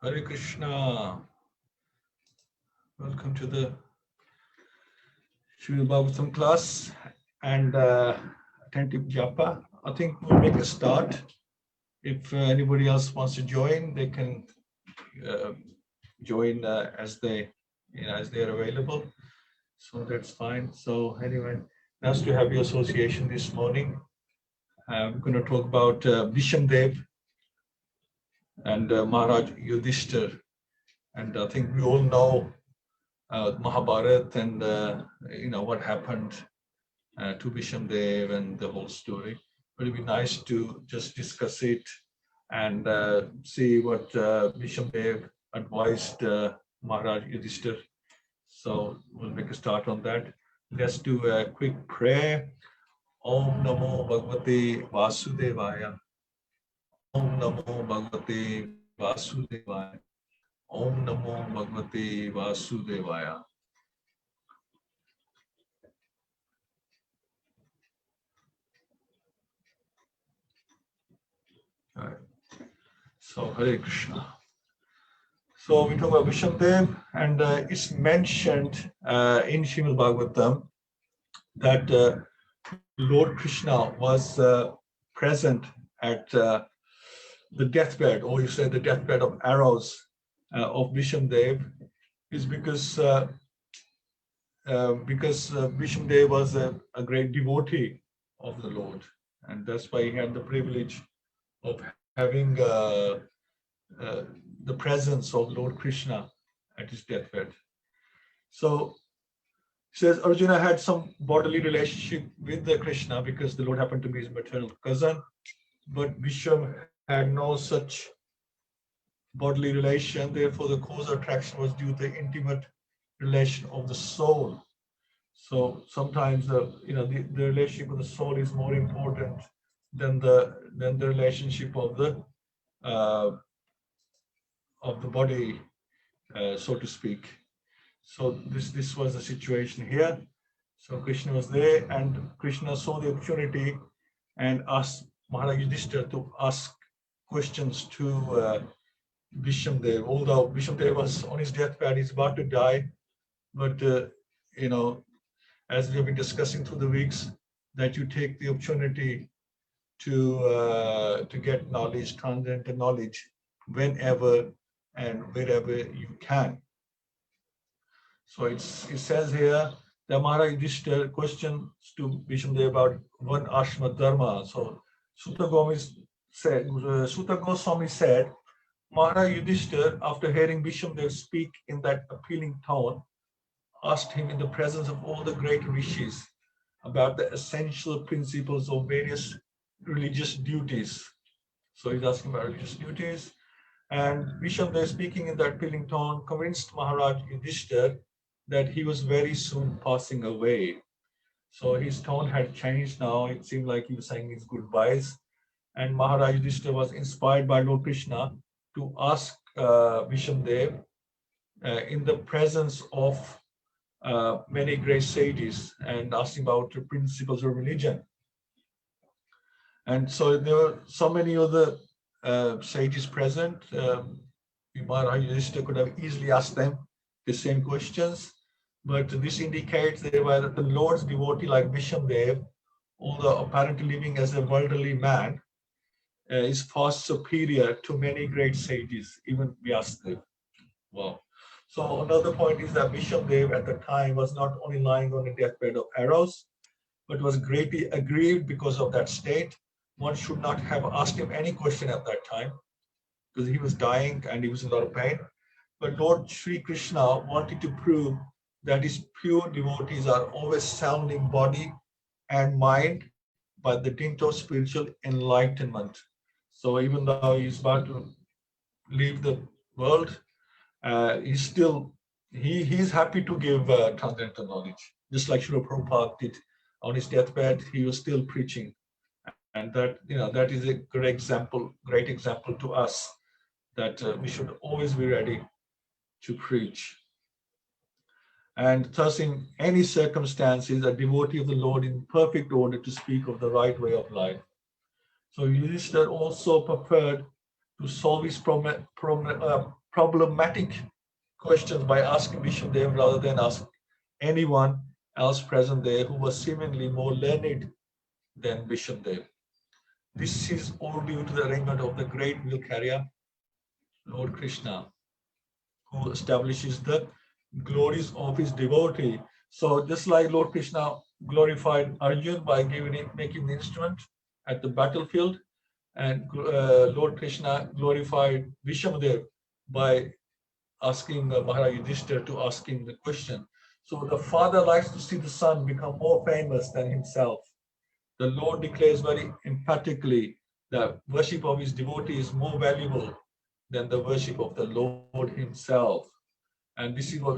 Hare Krishna. Welcome to the Srimad Bhagavatam class and attentive japa. I think we'll make a start. If anybody else wants to join, they can join as they are available. So that's fine. So anyway, nice to have your association this morning. I'm going to talk about Bhishmadeva and Maharaja Yudhishthira. And I think we all know Mahabharata and what happened to Bhishmadeva and the whole story. But it'd be nice to just discuss it and see what Bhishmadeva advised Maharaja Yudhishthira. So we'll make a start on that. Let's do a quick prayer. Om Namo Bhagavate Vasudevaya. Om Namo Bhagavate Vasudevaya. Om Namo Bhagavate Vasudevaya. All right. So Hare Krishna. So we talk about Bhishmadeva, and it's mentioned in Srimad Bhagavatam that Lord Krishna was present at the deathbed, or you say the deathbed of arrows of Bhishmadeva, is because Bhishmadeva was a great devotee of the Lord, and that's why he had the privilege of having the presence of Lord Krishna at his deathbed. So he says Arjuna had some bodily relationship with the Krishna because the Lord happened to be his maternal cousin, but Bhishma had no such bodily relation. Therefore, the cause of attraction was due to the intimate relation of the soul. So sometimes the relationship of the soul is more important than the relationship of the body, so to speak. So this was the situation here. So Krishna was there, and Krishna saw the opportunity and asked Maharaja Yudhishthira to ask questions to Bhishmadeva. Although Bhishmadeva was on his deathbed, he's about to die, but as we have been discussing through the weeks, that you take the opportunity to get knowledge, transcendental knowledge, whenever and wherever you can. So it says here that Maharaja Yudhishthira questions to Bhishmadeva about one ashma dharma. So Sutta Goswami said, Maharaja Yudhishthira, after hearing Bhishmadeva speak in that appealing tone, asked him in the presence of all the great rishis about the essential principles of various religious duties. So he's asking about religious duties. And Bhishmadeva, speaking in that appealing tone, convinced Maharaja Yudhishthira that he was very soon passing away. So his tone had changed now. It seemed like he was saying his goodbyes. And Maharaja Yudhishthira was inspired by Lord Krishna to ask Bhishmadeva in the presence of many great sages and asking about the principles of religion. And so there were so many other sages present. Maharaja Yudhishthira could have easily asked them the same questions, but this indicates they were the Lord's devotee like Bhishmadeva, although apparently living as a worldly man, is far superior to many great sages, even Vyasadeva. Wow. So another point is that Bhishmadeva at the time was not only lying on a deathbed of arrows, but was greatly aggrieved because of that state. One should not have asked him any question at that time because he was dying and he was in a lot of pain. But Lord Sri Krishna wanted to prove that his pure devotees are always sound in body and mind by the dint of spiritual enlightenment. So even though he's about to leave the world, he's happy to give transcendental knowledge. Just like Srila Prabhupada did on his deathbed, he was still preaching. And that is a great example to us, that we should always be ready to preach. And thus, in any circumstances, a devotee of the Lord in perfect order to speak of the right way of life. So Yudhishthira also prepared to solve his problematic questions by asking Bhishmadeva rather than ask anyone else present there who was seemingly more learned than Bhishmadeva. This is all due to the arrangement of the great wheel carrier, Lord Krishna, who establishes the glories of his devotee. So just like Lord Krishna glorified Arjun by making the instrument at the battlefield, and Lord Krishna glorified Vishwadev by asking Maharaja Yudhishthira to ask him the question. So the father likes to see the son become more famous than himself. The Lord declares very emphatically that worship of his devotee is more valuable than the worship of the Lord himself. And this is what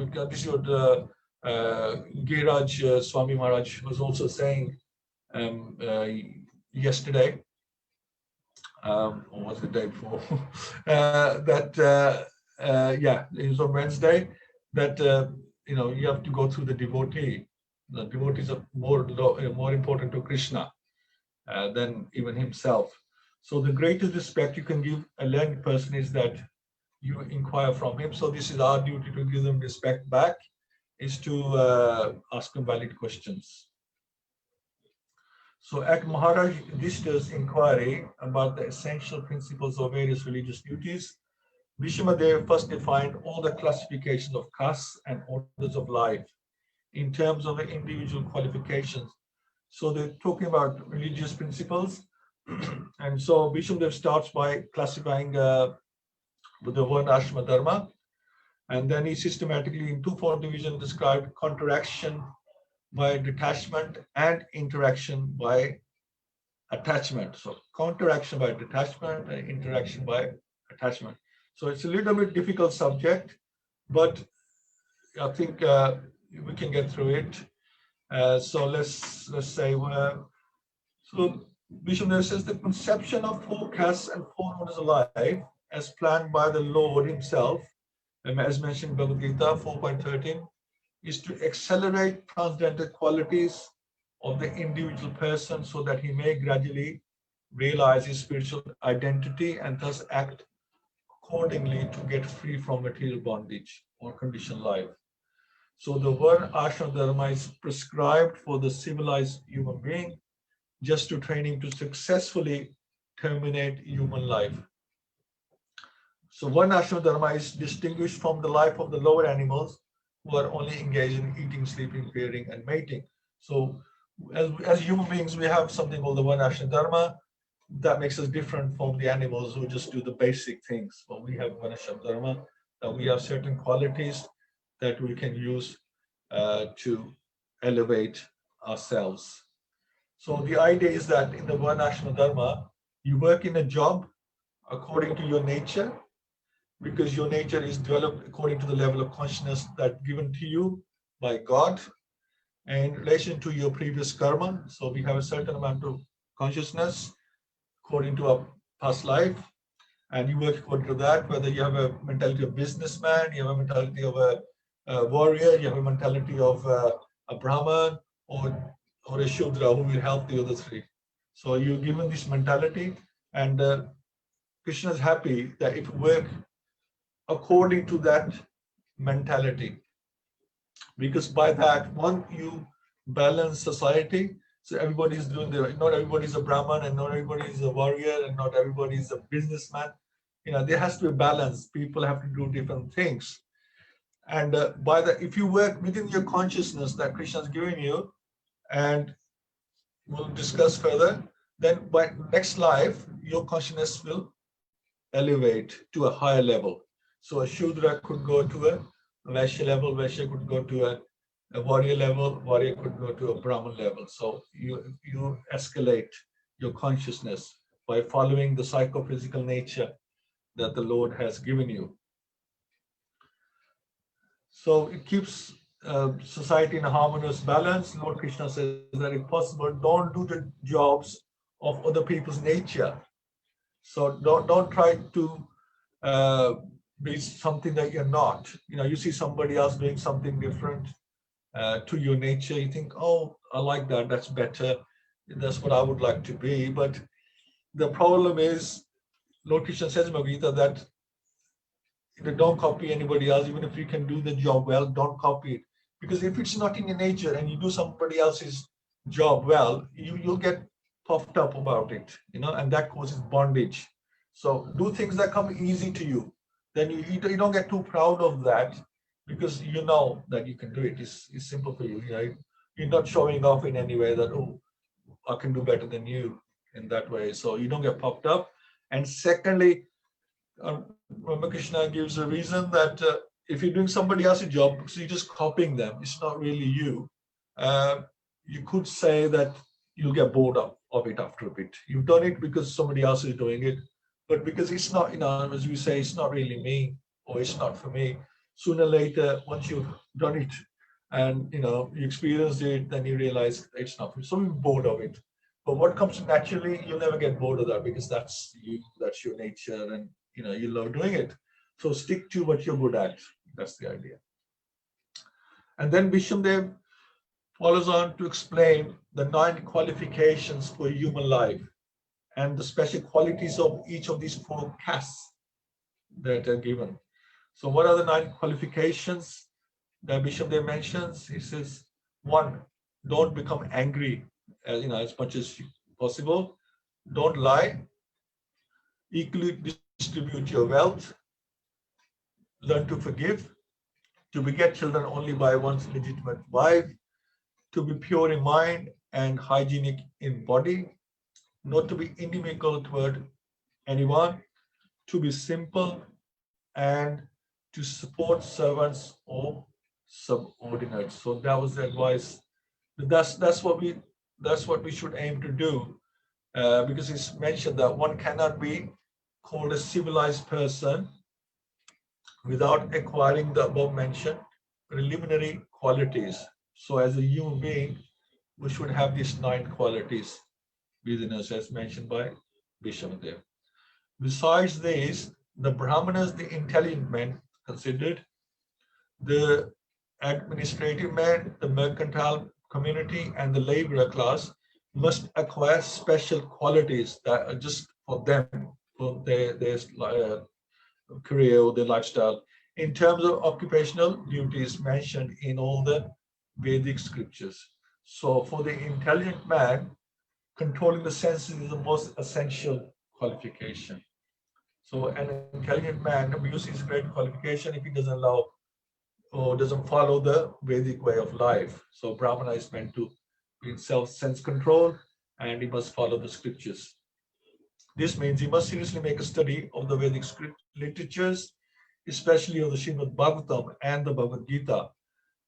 Giraj Swami Maharaj was also saying yesterday, or was the day before, it was on Wednesday, that you have to go through the devotee. The devotees are more important to Krishna than even himself. So the greatest respect you can give a learned person is that you inquire from him. So this is our duty to give them respect back, is to ask them valid questions. So at Maharaja Yudhishthira's inquiry about the essential principles of various religious duties, Bhishmadeva first defined all the classifications of castes and orders of life in terms of the individual qualifications. So they're talking about religious principles. And so Bhishmadeva starts by classifying with the Varna Ashrama Dharma. And then he systematically, in twofold division, described counteraction by detachment and interaction by attachment. So counteraction by detachment and interaction by attachment. So it's a little bit difficult subject, but I think we can get through it. So let's say, so Vishnu says the conception of four castes and four orders of life as planned by the Lord himself, as mentioned in Bhagavad Gita 4.13, is to accelerate transcendental qualities of the individual person so that he may gradually realize his spiritual identity and thus act accordingly to get free from material bondage or conditioned life. So the Varna Ashrama Dharma is prescribed for the civilized human being just to train him to successfully terminate human life. So Varna Ashrama Dharma is distinguished from the life of the lower animals who are only engaged in eating, sleeping, pairing, and mating. So as human beings, we have something called the Varna Ashrama Dharma that makes us different from the animals who just do the basic things. But we have Varna Ashrama Dharma, that we have certain qualities that we can use to elevate ourselves. So the idea is that in the Varna Ashrama Dharma, you work in a job according to your nature, because your nature is developed according to the level of consciousness that's given to you by God and in relation to your previous karma. So we have a certain amount of consciousness according to our past life, and you work according to that, whether you have a mentality of businessman, you have a mentality of a warrior, you have a mentality of a Brahman or a Shudra who will help the other three. So you're given this mentality, and Krishna is happy that if you work according to that mentality, because by that, one, you balance society. So everybody is doing not everybody is a Brahman, and not everybody is a warrior, and not everybody is a businessman. There has to be balance. People have to do different things. And if you work within your consciousness that Krishna has given you, and we'll discuss further, then by next life, your consciousness will elevate to a higher level. So a Shudra could go to a Vaishya level, Vaishya could go to a warrior level, warrior could go to a Brahman level. So you escalate your consciousness by following the psychophysical nature that the Lord has given you. So it keeps society in a harmonious balance. Lord Krishna says that if possible, don't do the jobs of other people's nature. So don't try to be something that you're not. You see somebody else doing something different to your nature. You think, oh, I like that. That's better. That's what I would like to be. But the problem is, Lord Krishna says in Bhagavad Gita that don't copy anybody else. Even if you can do the job well, don't copy it. Because if it's not in your nature and you do somebody else's job well, you'll get puffed up about it, and that causes bondage. So do things that come easy to you. Then you don't get too proud of that, because you know that you can do it. It's simple for you. You're not showing off in any way that, oh, I can do better than you in that way. So you don't get puffed up. And secondly, Ramakrishna gives a reason that if you're doing somebody else's job, so you're just copying them, it's not really you. You could say that you'll get bored of it after a bit. You've done it because somebody else is doing it, but because it's not, as we say, it's not really me, or it's not for me. Sooner or later, once you've done it and you experienced it, then you realize it's not for me. So you're bored of it. But what comes naturally, you'll never get bored of that, because that's you, that's your nature, and you love doing it. So stick to what you're good at. That's the idea. And then Bhishmadeva follows on to explain the 9 qualifications for human life and the special qualities of each of these 4 castes that are given. So what are the 9 qualifications that Bhishmadeva mentions? He says, 1, don't become angry as much as possible. Don't lie. Equally distribute your wealth. Learn to forgive. To beget children only by one's legitimate wife. To be pure in mind and hygienic in body. Not to be inimical toward anyone. To be simple and to support servants or subordinates. So that was the advice. That's what we should aim to do, because it's mentioned that one cannot be called a civilized person without acquiring the above mentioned preliminary qualities. So as a human being, we should have these 9 qualities within us, as mentioned by Bhishmadeva. Besides these, the Brahmanas, the intelligent men considered, the administrative men, the mercantile community, and the laborer class must acquire special qualities that are just for them, for their career or their lifestyle, in terms of occupational duties mentioned in all the Vedic scriptures. So for the intelligent man, controlling the senses is the most essential qualification. So an intelligent man abuses his great qualification if he doesn't allow or doesn't follow the Vedic way of life. So Brahmana is meant to be in sense control, and he must follow the scriptures. This means he must seriously make a study of the Vedic script literatures, especially of the Srimad Bhagavatam and the Bhagavad Gita.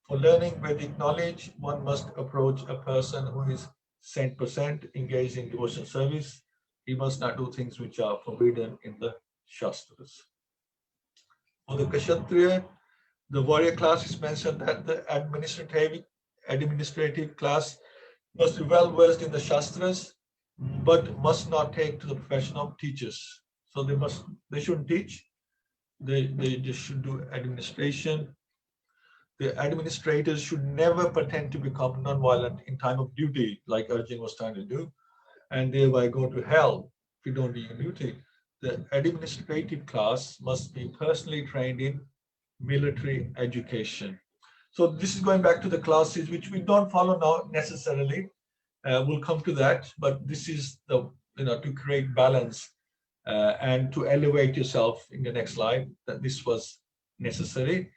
For learning Vedic knowledge, one must approach a person who is 100% engaged in devotional service. He must not do things which are forbidden in the Shastras. For the Kshatriya, the warrior class, is mentioned that the administrative class must be well versed in the Shastras, but must not take to the profession of teachers. So they shouldn't teach. They just should do administration. The administrators should never pretend to become non-violent in time of duty, like Arjun was trying to do, and thereby go to hell if you don't do your duty. The administrative class must be personally trained in military education. So this is going back to the classes which we don't follow now necessarily. We'll come to that, but this is the to create balance and to elevate yourself in the next life, that this was necessary.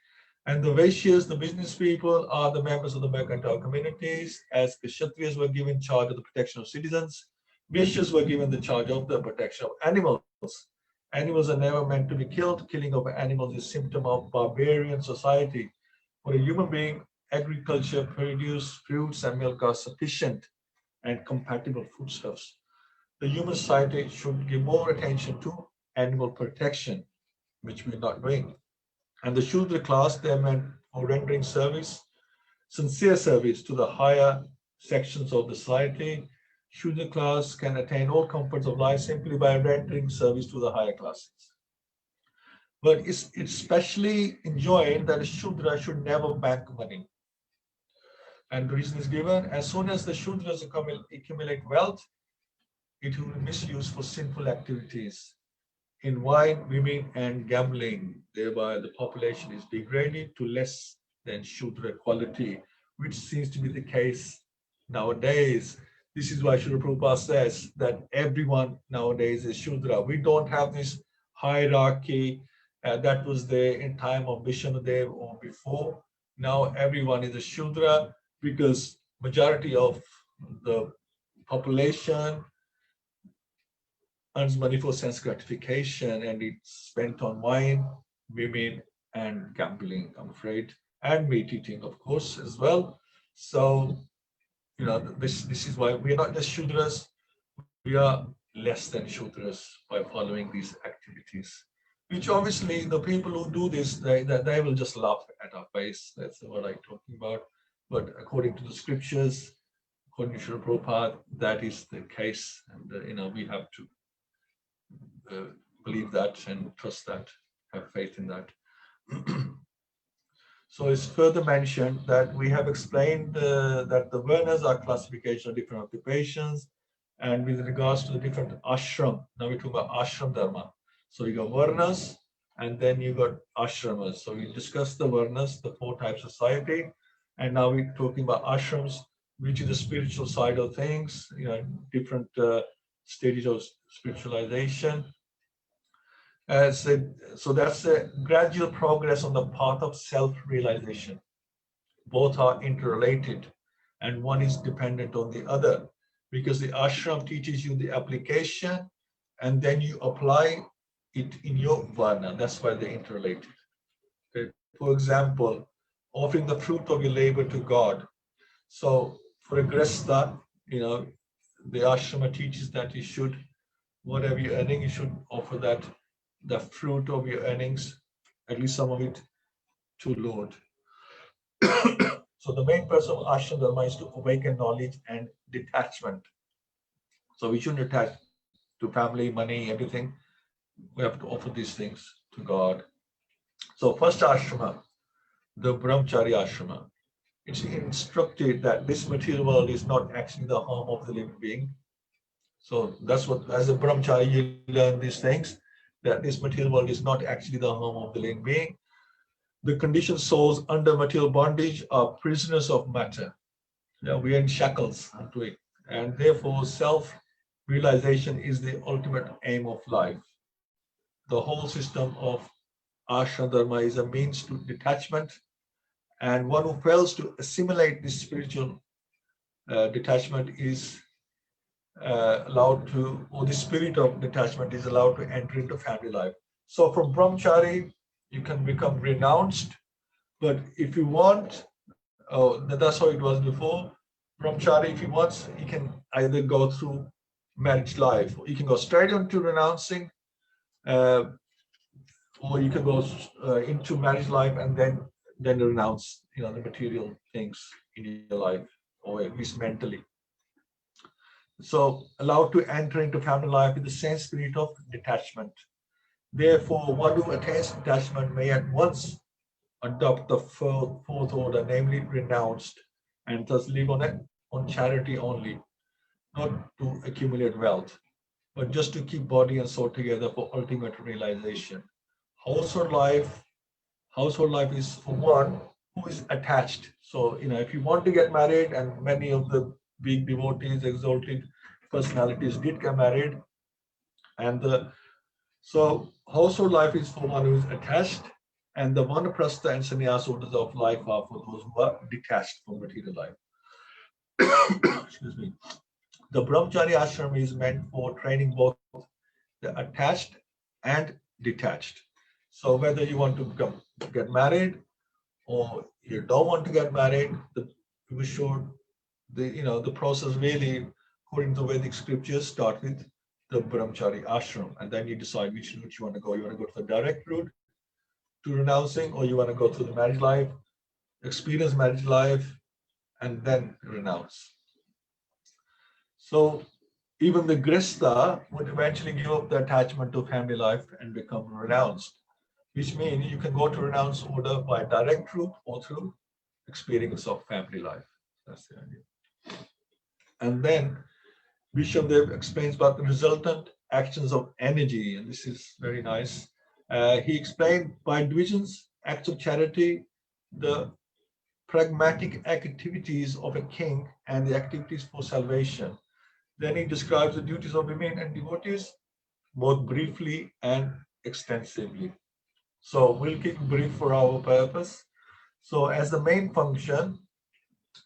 And the Vaishyas, the business people, are the members of the mercantile communities, as the Kshatriyas were given charge of the protection of citizens. Vaishyas were given the charge of the protection of animals. Animals are never meant to be killed. Killing of animals is a symptom of barbarian society. For a human being, agriculture produce fruits and milk are sufficient and compatible foodstuffs. The human society should give more attention to animal protection, which we're not doing. And the Shudra class, they're meant for rendering service, sincere service to the higher sections of the society. Shudra class can attain all comforts of life simply by rendering service to the higher classes. But it's especially enjoined that a Shudra should never bank money. And the reason is given, as soon as the Shudras accumulate wealth, it will be misused for sinful activities. in wine, women, and gambling. Thereby, the population is degraded to less than Shudra quality, which seems to be the case nowadays. This is why Srila Prabhupada says that everyone nowadays is Shudra. We don't have this hierarchy that was there in time of Vishnudev or before. Now everyone is a Shudra because majority of the population earns money for sense gratification and it's spent on wine, women, and gambling, I'm afraid, and meat eating, of course, as well. So, this is why we are not just Shudras, we are less than Shudras by following these activities. Which obviously the people who do this, they will just laugh at our face. That's what I'm talking about. But according to the scriptures, according to Srila Prabhupada, that is the case, and we have to believe that and trust that, have faith in that. So it's further mentioned that we have explained that the varnas are classification of different occupations, and with regards to the different ashram, now we're talking about ashram dharma. So you got varnas, and then you got ashramas. So we discussed the varnas, the 4 types of society, and now we're talking about ashrams, which is the spiritual side of things, different stages of spiritualization. So that's a gradual progress on the path of self-realization. Both are interrelated and one is dependent on the other, because the ashram teaches you the application and then you apply it in your varna. That's why they're interrelated. Okay. For example, offering the fruit of your labor to God. So for a grihastha, the ashrama teaches that you should, whatever you're earning, you should offer that, the fruit of your earnings, at least some of it, to Lord. So the main purpose of ashram dharma is to awaken knowledge and detachment. So we shouldn't attach to family, money, everything. We have to offer these things to God. So first ashrama, the brahmachari ashrama, it's instructed that this material world is not actually the home of the living being. So that's what, as a brahmachari, you learn these things, that this material world is not actually the home of the living being. The conditioned souls under material bondage are prisoners of matter. We are in shackles unto it. And therefore, self-realization is the ultimate aim of life. The whole system of ashram dharma is a means to detachment. And one who fails to assimilate this spiritual detachment is allowed to, or the spirit of detachment is allowed to enter into family life. So from brahmachari, you can become renounced, but if you want, that's how it was before. Brahmachari, if he wants, he can either go through marriage life, or you can go straight into renouncing, or you can go into marriage life and then renounce, the material things in your life, or at least mentally. So allowed to enter into family life with the same spirit of detachment. Therefore, one who attains detachment may at once adopt the fourth order, namely renounced, and thus live on charity only, not to accumulate wealth, but just to keep body and soul together for ultimate realization. Household life is for one who is attached. So, if you want to get married, and many of the big devotees, exalted personalities did get married, and so household life is for one who is attached, and the vanaprastha and sannyas orders of life are for those who are detached from material life. Excuse me. The brahmachari ashram is meant for training both the attached and detached. So whether you want to get married or you don't want to get married, the process really, according to Vedic scriptures, start with the brahmachari ashram, and then you decide which route you want to go. You want to go to the direct route to renouncing, or you want to go through the marriage life, experience marriage life, and then renounce. So even the grihastha would eventually give up the attachment to family life and become renounced, which means you can go to renounce order by direct route or through experience of family life. That's the idea. And then Bhishmadeva explains about the resultant actions of energy, and this is very nice. He explained by divisions, acts of charity, the pragmatic activities of a king and the activities for salvation. Then he describes the duties of women and devotees, both briefly and extensively. So we'll keep brief for our purpose. So as the main function,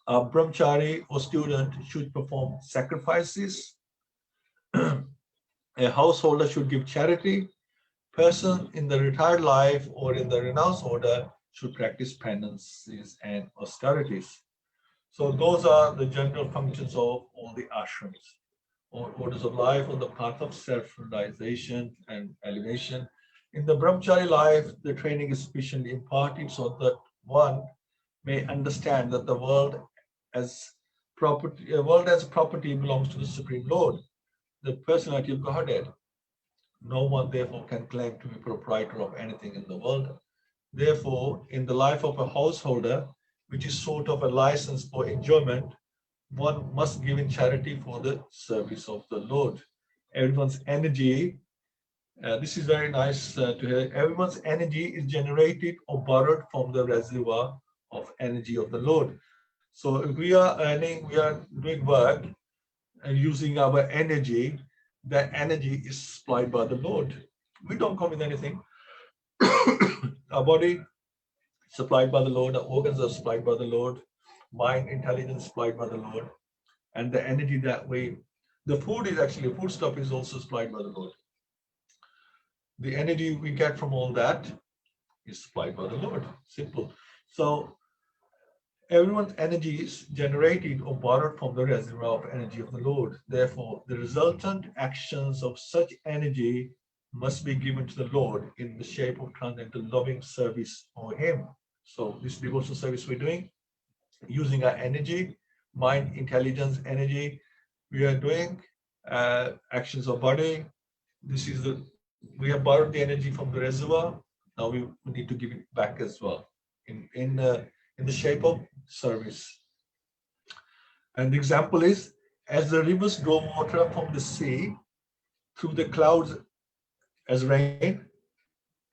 a brahmachari or student should perform sacrifices. A householder should give charity. Person in the retired life or in the renounced order should practice penances and austerities. So those are the general functions of all the ashrams or orders of life on the path of self-realization and elevation. In the brahmachari life, the training is sufficiently imparted so that one may understand that the world as property belongs to the Supreme Lord, the personality of Godhead. No one therefore can claim to be proprietor of anything in the world. Therefore, in the life of a householder, which is sort of a license for enjoyment, one must give in charity for the service of the Lord. Everyone's energy, this is very nice to hear, everyone's energy is generated or borrowed from the reservoir of energy of the Lord. So if we are earning, we are doing work and using our energy, that energy is supplied by the Lord. We don't come with anything. Our body supplied by the Lord, our organs are supplied by the Lord, mind, intelligence supplied by the Lord, and the energy that the food is actually, food stuff is also supplied by the Lord. The energy we get from all that is supplied by the Lord. Simple. So everyone's energy is generated or borrowed from the reservoir of energy of the Lord. Therefore, the resultant actions of such energy must be given to the Lord in the shape of transcendental loving service for Him. So this devotional service we're doing, using our energy, mind, intelligence, energy, we are doing actions of body. This is we have borrowed the energy from the reservoir. Now we need to give it back as well in the shape of service. And the example is, as the rivers draw water from the sea through the clouds as rain,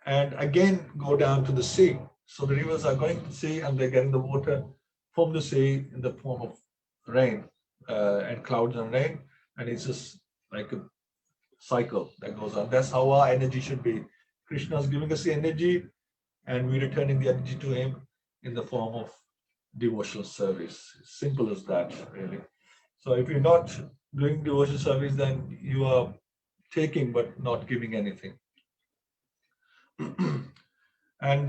and again go down to the sea. So the rivers are going to the sea and they're getting the water from the sea in the form of rain and clouds and rain. And it's just like a cycle that goes on. That's how our energy should be. Krishna is giving us the energy and we're returning the energy to Him in the form of devotional service. Simple as that, really. So if you're not doing devotional service, then you are taking but not giving anything. And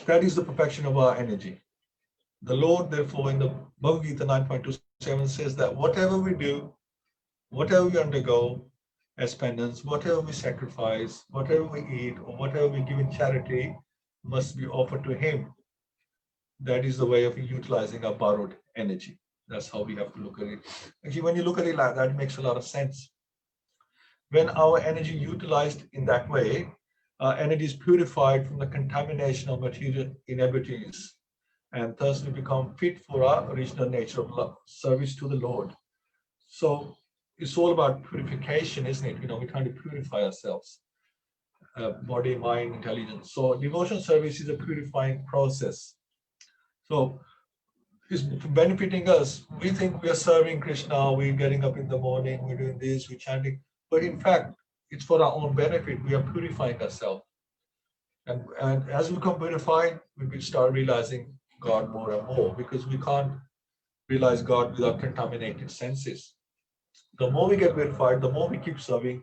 that is the perfection of our energy. The Lord, therefore, in the Bhagavad Gita 9.27 says that whatever we do, whatever we undergo as penance, whatever we sacrifice, whatever we eat, or whatever we give in charity must be offered to Him. That is the way of utilizing our borrowed energy. That's how we have to look at it. Actually, when you look at it like that, it makes a lot of sense. When our energy utilized in that way, our energy is purified from the contamination of material inabilities, and thus we become fit for our original nature of love, service to the Lord. So it's all about purification, isn't it? We're trying to purify ourselves, body, mind, intelligence. So devotion service is a purifying process. So it's benefiting us. We think we are serving Krishna, we're getting up in the morning, we're doing this, we're chanting. But in fact, it's for our own benefit. We are purifying ourselves. And as we become purified, we will start realizing God more and more, because we can't realize God without contaminated senses. The more we get purified, the more we keep serving.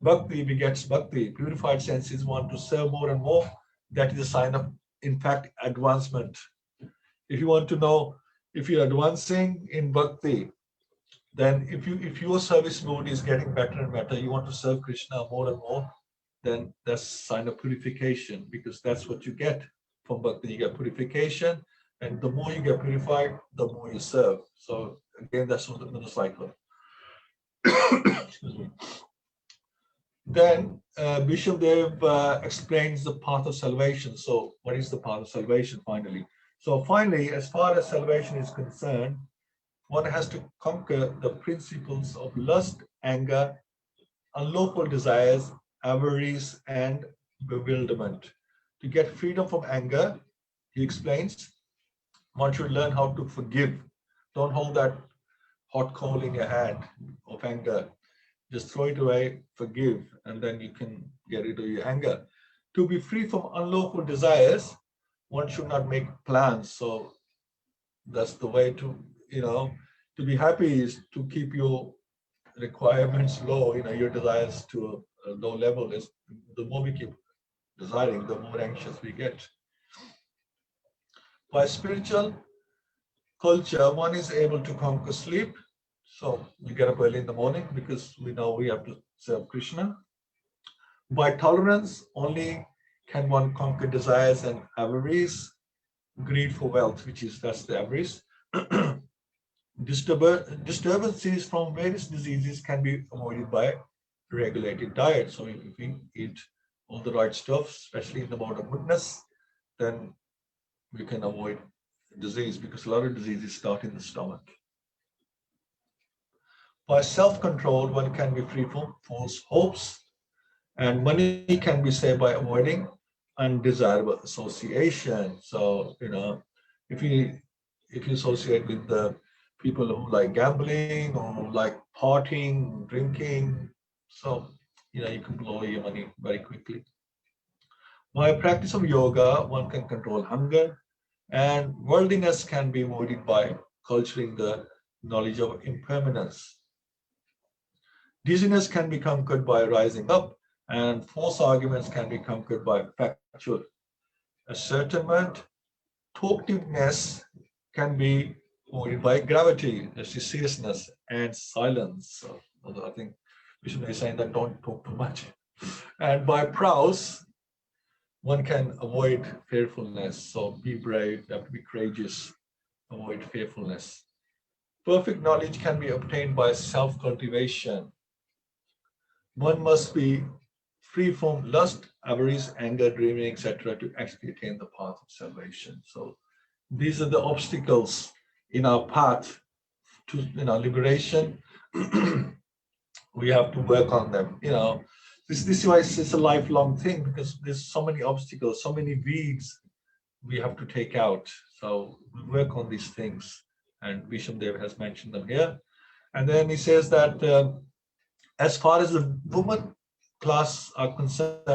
Bhakti begets bhakti. Purified senses want to serve more and more. That is a sign of, in fact, advancement. If you want to know if you're advancing in bhakti, then if your service mode is getting better and better, you want to serve Krishna more and more, then that's a sign of purification, because that's what you get from bhakti. You get purification, and the more you get purified, the more you serve. So again, that's another cycle. Excuse me. Then Bhishmadeva explains the path of salvation. So what is the path of salvation finally? So finally, as far as salvation is concerned, one has to conquer the principles of lust, anger, unlawful desires, avarice, and bewilderment. To get freedom from anger, he explains, one should learn how to forgive. Don't hold that hot coal in your hand of anger. Just throw it away, forgive, and then you can get rid of your anger. To be free from unlawful desires, one should not make plans. So that's the way to be happy is to keep your requirements low, your desires to a low level. Is the more we keep desiring, the more anxious we get. By spiritual culture, one is able to conquer sleep. So you get up early in the morning because we know we have to serve Krishna. By tolerance, only can one conquer desires and avarice, greed for wealth, that's the avarice. Disturbances from various diseases can be avoided by regulated diet. So if we eat all the right stuff, especially in the mode of goodness, then we can avoid disease, because a lot of diseases start in the stomach. By self-control, one can be free from false hopes, and money can be saved by avoiding undesirable association. So, if you associate with the people who like gambling or who like partying, drinking, so you can blow your money very quickly. By practice of yoga, one can control hunger, and worldliness can be avoided by culturing the knowledge of impermanence. Dizziness can be conquered by rising up, and false arguments can be conquered by factual ascertainment. Talkativeness can be avoided by gravity, seriousness, and silence. So, I think we should be saying that don't talk too much. And by prowess, one can avoid fearfulness. So be brave, you have to be courageous, avoid fearfulness. Perfect knowledge can be obtained by self-cultivation. One must be free from lust, avarice, anger, dreaming, etc., to actually attain the path of salvation. So these are the obstacles in our path to liberation. We have to work on them. This is why it's a lifelong thing, because there's so many obstacles, so many weeds we have to take out. So we work on these things, and Bhishmadeva has mentioned them here. And then he says that as far as the women class are concerned,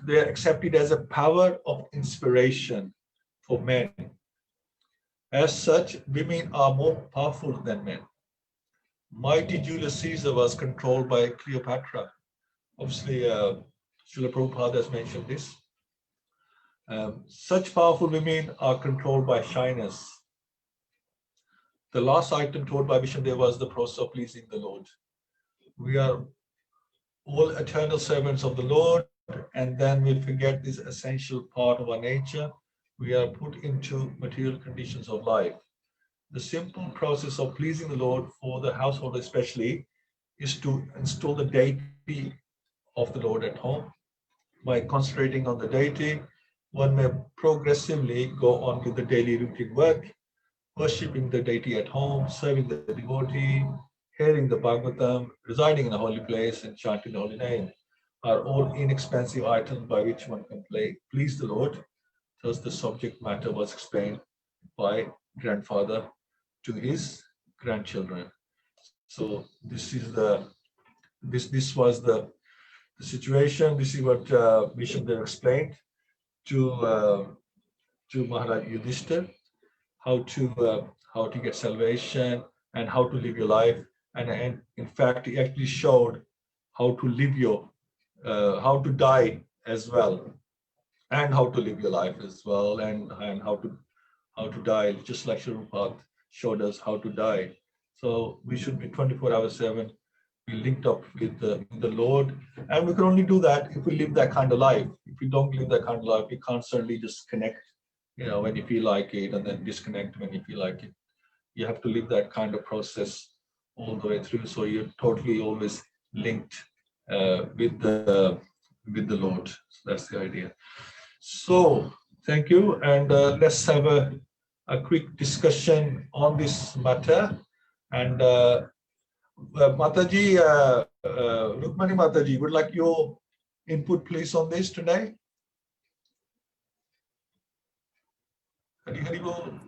they are accepted as a power of inspiration for men. As such, women are more powerful than men. Mighty Julius Caesar was controlled by Cleopatra. Obviously, Srila Prabhupada has mentioned this. Such powerful women are controlled by shyness. The last item taught by Vishnudev was the process of pleasing the Lord. We are all eternal servants of the Lord, and then we forget this essential part of our nature. We are put into material conditions of life. The simple process of pleasing the Lord for the household especially is to install the deity of the Lord at home. By concentrating on the deity, one may progressively go on with the daily routine work, worshipping the deity at home, serving the devotee, hearing the Bhagavatam, residing in a holy place, and chanting the holy name are all inexpensive items by which one can please the Lord. Thus, the subject matter was explained by grandfather to his grandchildren. So this was the situation. This is what Bhishmadeva explained to Maharaja Yudhishthira, how to get salvation and how to live your life, and in fact he actually showed how to live how to die as well, and how to live your life as well, and how to die, just like Shripath showed us how to die. So we should be 24/7 be linked up with the Lord, and we can only do that if we live that kind of life. If we don't live that kind of life, we can't certainly just connect, when you feel like it, and then disconnect when you feel like it. You have to live that kind of process all the way through, so you're totally always linked with the Lord. So that's the idea. So thank you, and let's have a a quick discussion on this matter. And Mataji, Rukmani Mataji, would like your input, please, on this today? Hari Hari Bol.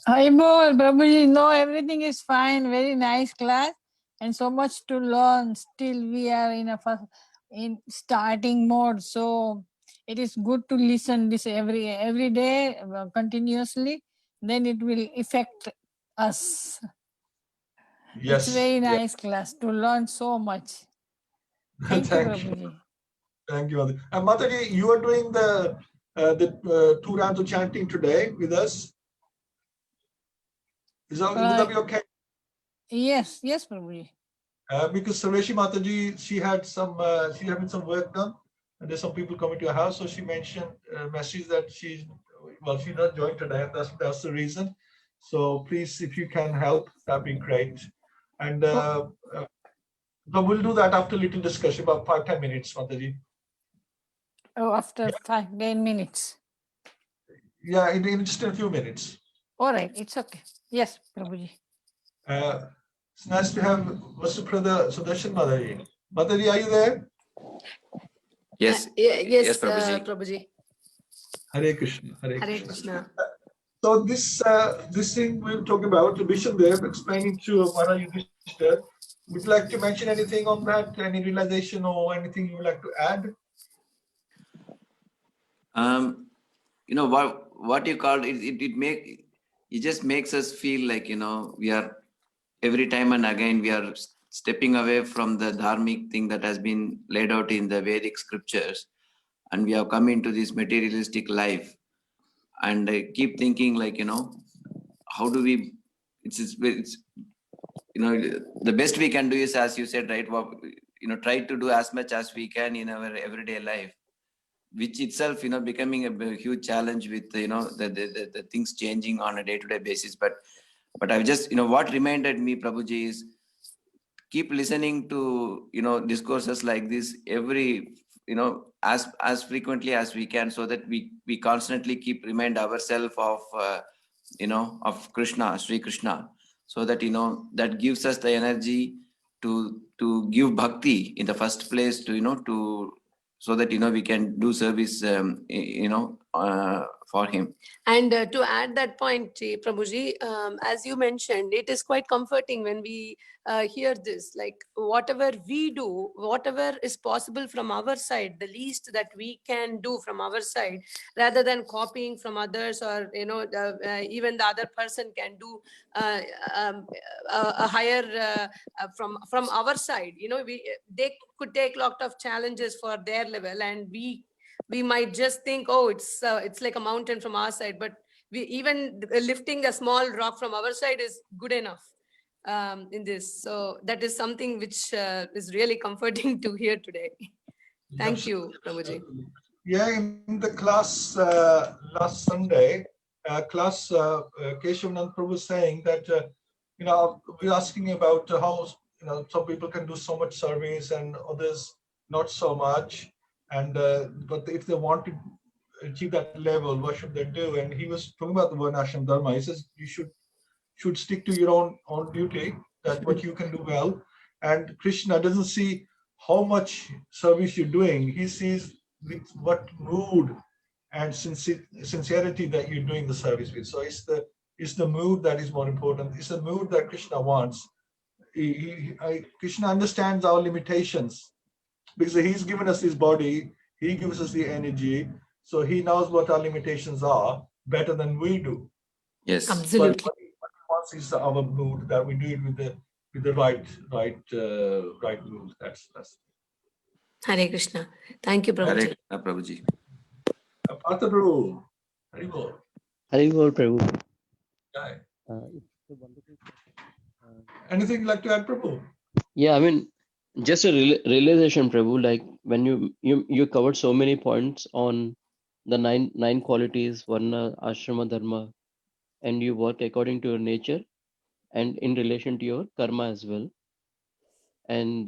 Hi, Bol, Prabhuji. No, everything is fine. Very nice class, and so much to learn. Still, we are in starting mode, so it is good to listen this every day continuously. Then it will affect us. Yes. It's very nice class to learn so much. Thank you, Prabhuji. Thank you, Mataji. And Mataji, you are doing the 2 rounds of chanting today with us. Would that be okay? Yes, Prabhuji. Because Sareshi Mataji, she had some work done, and there's some people coming to her house. So she mentioned a message that she's not joined today, and that's the reason. So please, if you can help, that'd be great. And we'll do that after a little discussion, about 5-10 minutes, Mataji. Oh, after 5-10 minutes. Yeah, in just a few minutes. All right, it's okay. Yes, Prabhuji. It's nice to have Vasuprada Sudarshan Mataji. Mataji, are you there? Yes, yes, Prabhuji. Hare Krishna. Hare Krishna. So this thing we're talking about, Bhishmadeva explaining to Maharaja Yudhishthira, would you like to mention anything on that? Any realization or anything you would like to add? You know what you called it just makes us feel like, you know, we are every time and again we are stepping away from the dharmic thing that has been laid out in the Vedic scriptures, and we have come into this materialistic life, and I keep thinking, like, you know, how do we? It's you know, the best we can do is, as you said, right? You know, try to do as much as we can in our everyday life, which itself, you know, becoming a huge challenge with, you know, the things changing on a day-to-day basis. But I've just, you know, what reminded me, Prabhuji, is keep listening to, you know, discourses like this every, you know, as frequently as we can, so that we constantly keep remind ourselves of, you know, of Krishna, Sri Krishna, so that, you know, that gives us the energy to give bhakti in the first place, to, you know, so that, you know, we can do service, you know, for him. And to add that point, Prabhuji, as you mentioned, it is quite comforting when we hear this, like whatever we do, whatever is possible from our side, the least that we can do from our side, rather than copying from others, or, you know, even the other person can do a higher from our side. You know, they could take a lot of challenges for their level, and we might just think, oh, it's like a mountain from our side, but we even lifting a small rock from our side is good enough in this. So that is something which is really comforting to hear today. Thank you, Prabhuji. Yeah, in the class last Sunday, Keshavanand Prabhu was saying that, you know, we're asking about how, you know, some people can do so much service and others not so much. And but if they want to achieve that level, what should they do? And he was talking about the Varnashram Dharma. He says you should stick to your own duty, that what you can do well. And Krishna doesn't see how much service you're doing. He sees with what mood and sincerity that you're doing the service with. So it's the mood that is more important. It's the mood that Krishna wants. Krishna understands our limitations, because he's given us his body, he gives us the energy, so he knows what our limitations are better than we do. Yes, absolutely. But what he wants is our mood, that we do it with the right mood. That's Hare Krishna. Thank you, Prabhuji. Hare Krishna, Prabhuji. Partha Prabhu, Hari Bol. Hari Bol, Prabhu. Yeah. It's a wonderful question. Anything you'd like to add, Prabhu? Yeah, I mean, just a realization, Prabhu, like when you covered so many points on the nine qualities, varna, ashrama, dharma, and you work according to your nature and in relation to your karma as well. And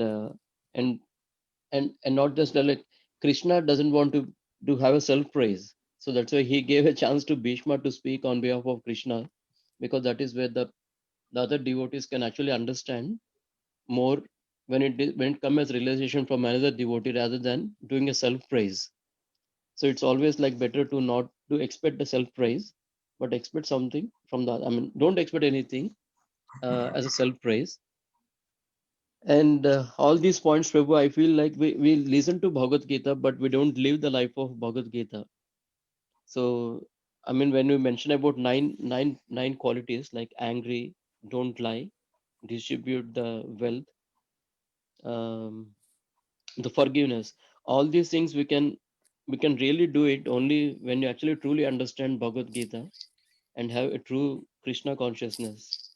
not just like Krishna doesn't want to have a self praise. So that's why he gave a chance to Bhishma to speak on behalf of Krishna, because that is where the other devotees can actually understand more when it comes as realization from another devotee rather than doing a self praise. So it's always like better to not to expect the self praise, but expect something from the. I mean, don't expect anything as a self praise. And all these points, Prabhu, I feel like we listen to Bhagavad Gita, but we don't live the life of Bhagavad Gita. So, I mean, when we mention about nine qualities like angry, don't lie, distribute the wealth, um, the forgiveness, all these things we can really do it only when you actually truly understand Bhagavad Gita and have a true Krishna consciousness.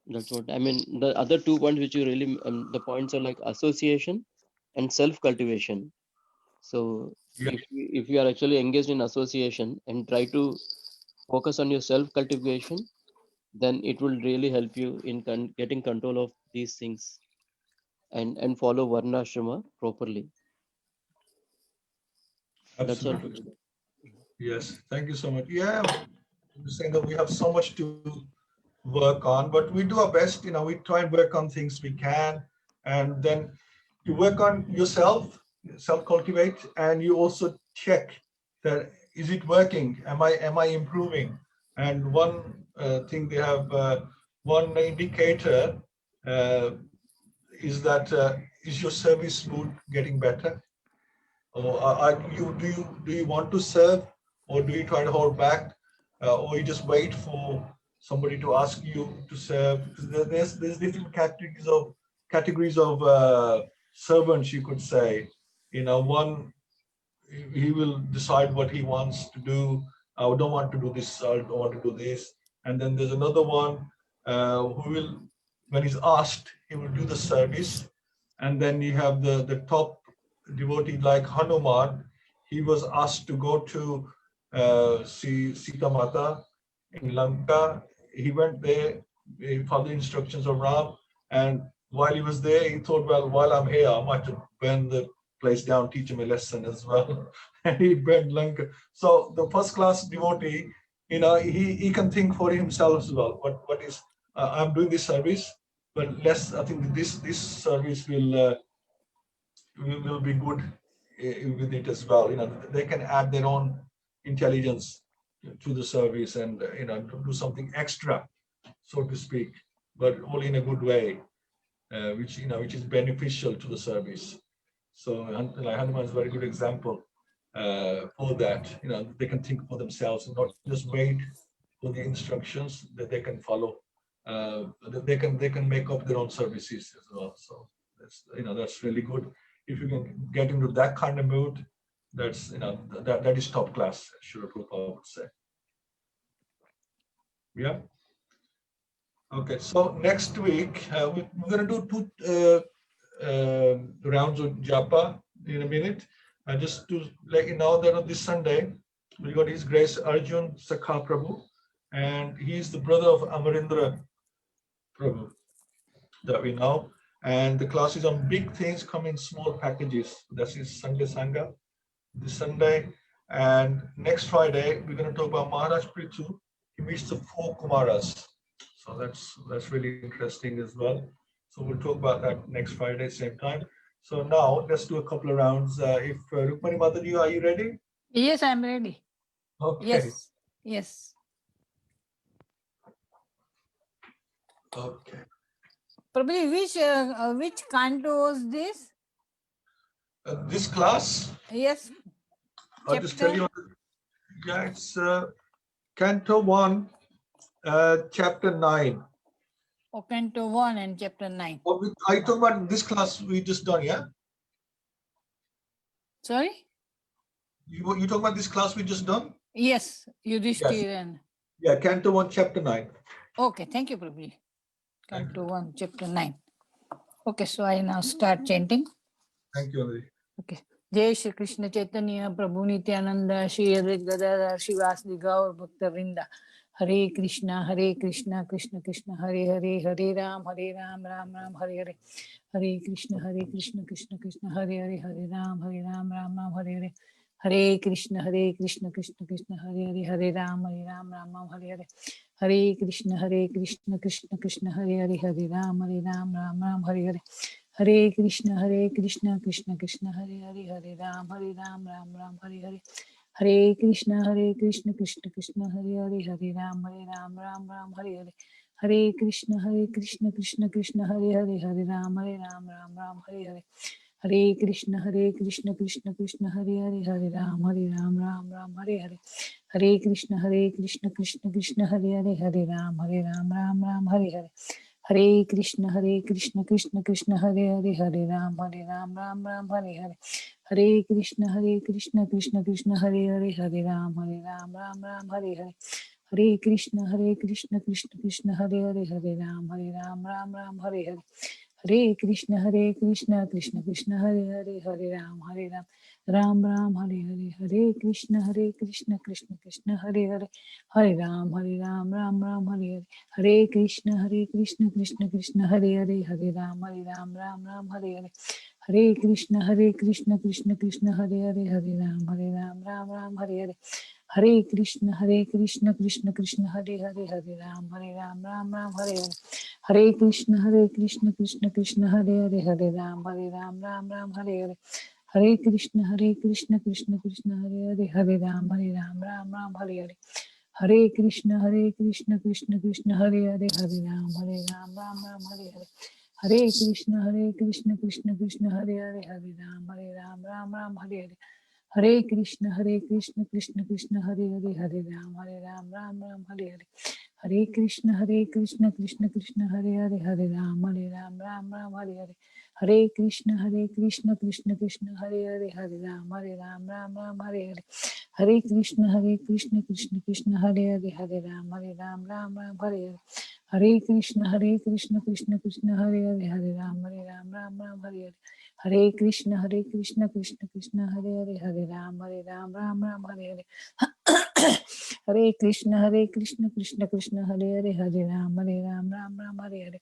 That's what I mean. The other 2 points which you really the points are like association and self cultivation. So Yeah, if you are actually engaged in association and try to focus on your self cultivation, then it will really help you in getting control of these things and follow varnashrama properly. That's all. absolutely. Yes, thank you so much. Yeah, you're saying that we have so much to work on, but we do our best. We try and work on things we can, and then you work on yourself, self-cultivate, and you also check that is it working? Am I improving? And one thing they have, one indicator uh, is that is your service mood getting better? Or do you want to serve, or do you try to hold back, or you just wait for somebody to ask you to serve? Because there's different categories of servants, you could say. One, he will decide what he wants to do. I don't want to do this. I don't want to do this. And then there's another one who will, when he's asked, he will do the service. And then you have the top devotee like Hanuman. He was asked to go to see Sita Mata in Lanka. He went there, he followed the instructions of Ram. And while he was there, he thought, well, while I'm here, I might burn the place down, teach him a lesson as well. And he burned Lanka. So the first class devotee, he can think for himself as well. What is I'm doing this service, but I think this service will be good with it as well. They can add their own intelligence to the service and do something extra, so to speak, but all in a good way, which is beneficial to the service. So Hanuman is a very good example for that. They can think for themselves and not just wait for the instructions that they can follow. They can make up their own services as well. So that's really good. If you can get into that kind of mood, that's that is top class, Srila Prabhupada would say. Yeah. Okay. So next week we're going to do two rounds of japa in a minute. Just to let you know that on this Sunday, we got His Grace Arjun Sakha Prabhu, and he's the brother of Amarendra Prabhu that we know. And the class is on big things come in small packages. That's his Sunday Sangha this Sunday. And next Friday, we're going to talk about Maharaj Prithu. He meets the 4 Kumaras. So that's really interesting as well. So we'll talk about that next Friday, same time. So now let's do a couple of rounds. If Rukmani Mataji, are you ready? Yes, I'm ready. Okay. Yes. Okay. Prabhuji, which canto was this? This class, Yes. I'll just tell Chapter? you. Yeah, it's Canto 1, Chapter 9. Or Canto 1 and Chapter 9. I talk about this class we just done, yeah? Sorry? You talk about this class we just done? Yes, Yudhishthira. Yeah, Canto 1, Chapter 9. Okay, thank you, Prabhuji. Thank Canto 1, Chapter 9. Okay, so I now start chanting. Thank you, Anjali. Okay. Jai Shri Krishna Chaitanya Prabhu Nityananda Shri Advaita Gadadhar Shivasadi Gaur Bhakta Vrinda Hare Krishna Krishna Krishna Hare Hare Hare Ram Ram Ram Hare Hare Hare Krishna Krishna Krishna Hare Hare Hare Ram Ram Ram Hare Hare Hare Krishna Krishna Krishna Hare Hare, Hare Ram Ram Ram Hare Hare, Hare Krishna Krishna Krishna Hare Hare, Hare Ram Ram Ram Hare Hare, Hare Krishna Krishna Krishna Hare Hare, Hare Ram Ram Ram Hare Hare, Hare Krishna Krishna Krishna Hare Hare, Hare Ram Ram Ram Hare Hare, Hare Krishna Krishna Krishna Hare Hare, Hare Ram Ram Hare Hare, Hare Krishna Krishna Krishna Hare Hare, Hare Ram Ram Hare Hare, Hare Krishna Krishna Krishna Hare Hare, Hare Ram Ram Hare Hare, Hare Krishna Krishna Krishna Hare Hare, Hare Ram Ram Hare Hare, Hare Krishna Krishna Krishna Hare Hare, Hare Ram Ram Hare Hare, Hare Krishna Krishna Krishna Hare Hare, Hare Ram Ram Hare Hare, Hare Krishna Krishna Krishna Hare Hare, Hare Ram Ram Ram Hare Hare, Hare Krishna Krishna Krishna Hare Hare, Hare Ram Ram Hare Hare, Hare Krishna Krishna Krishna Hare Hare, Hare Ram Ram Hare Hare, Hare Krishna Krishna Krishna Hare Hare, Hare Ram Ram Hare Hare, Hare Krishna Krishna Krishna Hare Hare, Hare Ram Ram Hare Hare, Hare Krishna Krishna Krishna Hare Hare, Hare Ram Ram Hare Hare, Hare Krishna Krishna Krishna Hare Hare, Hare Ram Ram Hare Hare, Hare Krishna Krishna Krishna Hare Hare, Hare Ram Ram Hare Hare, Hare Krishna Krishna Krishna Hare Hare, Hare Ram Ram Hare Hare, Hare Krishna Krishna Krishna Hare Hare, Hare Ram Hare Hare, Hare Krishna Krishna Krishna Hare Hare, Hare Ram Ram Hare Hare, Hare Krishna Krishna Krishna Hare Hare, Hare Ram Hare Hare, Hare Krishna Krishna Krishna Hare Hare, Hare Ram Ram Hare Hare, Hare Krishna Krishna Krishna Hare Hare, Hare Ram Ram Hare Hare, Hare Krishna Krishna Krishna Hare Hare, Hare Ram Ram Hare Hare, Hare Krishna Krishna Krishna Hare Hare, Hare Ram Ram Hare Hare, Hare Krishna Krishna Krishna Hare Hare, Hare Ram Hare Hare,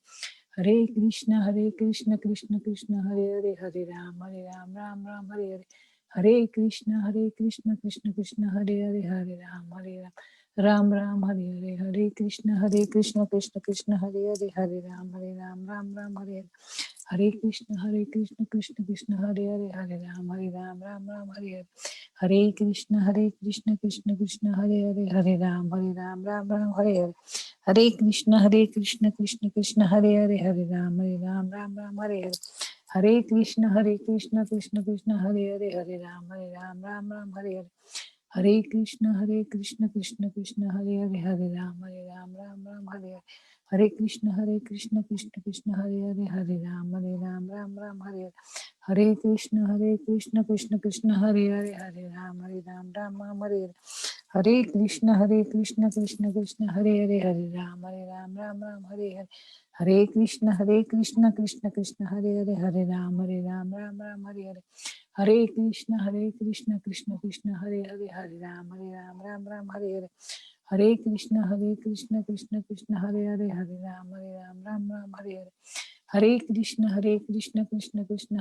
Hare Krishna Krishna Krishna Hare Hare, Hare Ram Ram Hare Hare, Hare Krishna Krishna Krishna Hare Hare, Hare Ram Hare Hare, Hare Krishna Krishna Hare Hare, Hare Ram Hare Hare, Hare Krishna Krishna Krishna Hare Hare, Hare Ram Hare Hare, Hare Krishna Krishna Krishna Hare Hare, Hare Ram Hare Hare, Hare Krishna Krishna Krishna Hare Hare, Hare Ram Hare Hare, Hare Krishna Krishna Krishna Hare Hare, Hare Ram Hare Hare, Hare Krishna Krishna Krishna Hare Hare, Hare Ram Hare Hare, Hare Krishna Krishna Krishna Hare Hare, Hare Ram Hare Hare, Hare Krishna Krishna Krishna Hare Hare, Hare Ram Hare Hare, Hare Krishna Krishna Krishna Hare Hare, Hare Ram Hare Hare, Hare Krishna Krishna Krishna Hare Hare, Hare Ram Hare Hare, Hare Krishna Krishna Krishna Hare Hare, Hare Ram Hare Hare, Hare Krishna Krishna Krishna Hare Hare, Hare Ram Hare Hare, Hare Krishna Krishna Krishna Hare Hare, Hare Ram Hare Hare, Hare Krishna Krishna Krishna Hare Hare, Hare Ram Hare Hare, Hare Krishna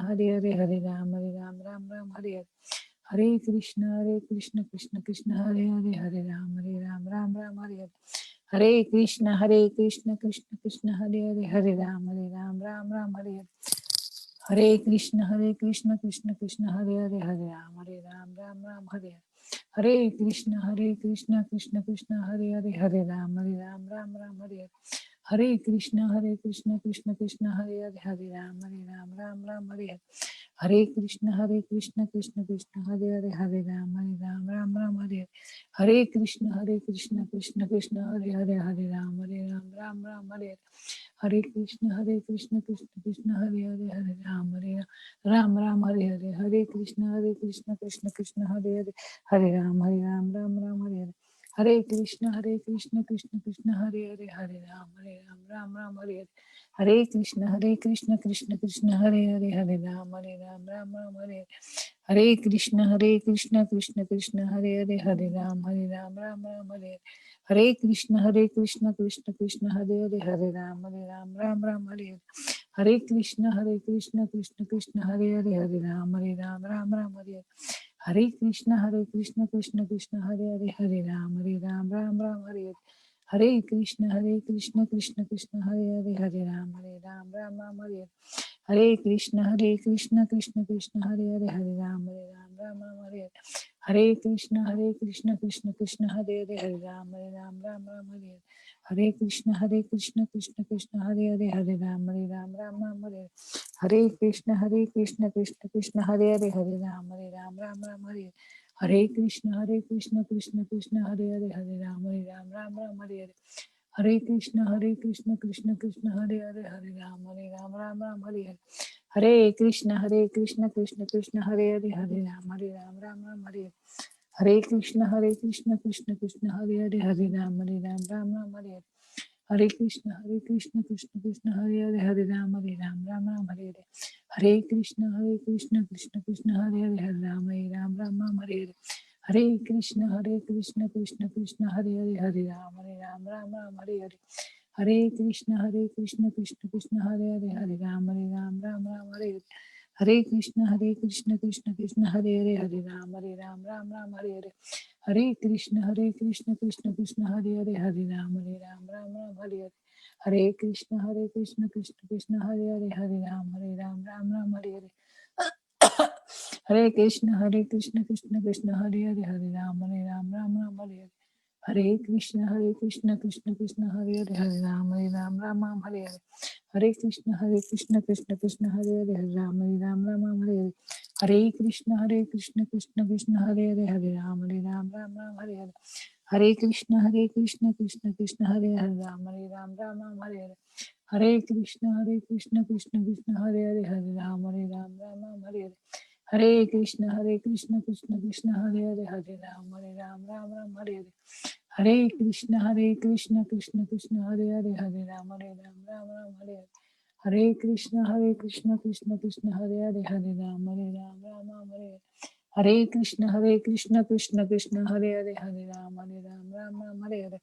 Krishna Krishna Hare Hare, Hare Ram Hare Hare, Hare Krishna Krishna Krishna Hare Hare, Hare Ram Hare Hare, Hare Krishna Krishna Krishna Hare Hare, Hare Ram Hare Hare, Hare Krishna Krishna Krishna Hare Hare, Hare Ram Hare Hare, Hare Krishna Krishna Hare Hare, Hare Ram Hare Hare, Hare Krishna Krishna Krishna Hare Hare, Hare Ram Hare Hare, Hare Krishna Krishna Hare Hare, Hare Ram Hare Hare, Hare Krishna Krishna Krishna Hare Hare, Hare Ram Hare Hare, Hare Krishna Krishna Hare Hare, Hare Ram Hare Hare, Hare Krishna Krishna Hare Hare, Hare Ram Hare Hare, Hare Krishna Krishna Hare Hare, Hare Ram Hare Hare, Hare Krishna Krishna Krishna Hare Hare, Hare Ram Hare Hare, Hare Krishna Krishna Krishna Hare Hare, Hare Ram Ram Ram Hare Hare. Hare Krishna Krishna Krishna Hare Hare, Hare Ram Ram Ram Hare Hare. Hare Krishna Krishna Krishna Hare Hare, Hare Ram Ram Hare Hare. Hare Krishna Krishna Krishna Hare Hare, Hare Ram Ram Hare Hare. Hare Krishna Krishna Krishna Hare Hare, Hare Ram Ram Hare Hare. Hare Krishna Krishna Krishna Hare Hare, Hare Ram Ram Hare Hare. Hare Krishna Krishna Hare Hare, Hare Ram Ram Hare Hare. Hare Krishna Krishna Hare Hare, Hare Ram Ram Hare Hare. Hare Krishna Krishna Krishna Hare Hare, Hare Ram Hare Hare. Hare Krishna Krishna Krishna Hare Hare, Hare Ram Ram Hare Hare. Hare Krishna Krishna Krishna Hare Hare, Hare Ram Ram Hare Hare. Hare Krishna Krishna Krishna Hare Hare, Hare Ram Ram Hare Hare. Hare Krishna Krishna Krishna Hare Hare, Hare Ram Hare Hare. Hare Krishna Krishna Krishna Hare Hare, Hare Ram Hare Hare. Hare Krishna Krishna Hare Hare, Hare Ram Hare Hare. Hare Krishna Krishna Hare Hare, Hare Ram Hare Hare. Hare Krishna Krishna Hare Hare, Hare Ram Hare Hare. Hare Krishna Krishna Hare Hare, Hare Ram Hare Hare. Hare Krishna Krishna Hare Hare, Hare Ram Hare Hare. Hare Krishna Krishna Hare Hare, Hare Ram Hare Hare. Hare Krishna Krishna Hare Hare, Hare Ram Hare Hare. Hare Krishna Krishna Hare Hare, Ram Hare Hare. Hare Krishna Krishna Hare Hare, Hare Ram Hare Hare. Hare Krishna Krishna Hare Hare, Hare Ram Hare Hare. Hare Krishna Krishna Hare Hare, Hare Ram Hare Hare. Hare Krishna Krishna Hare Hare, Hare Ram Hare Hare.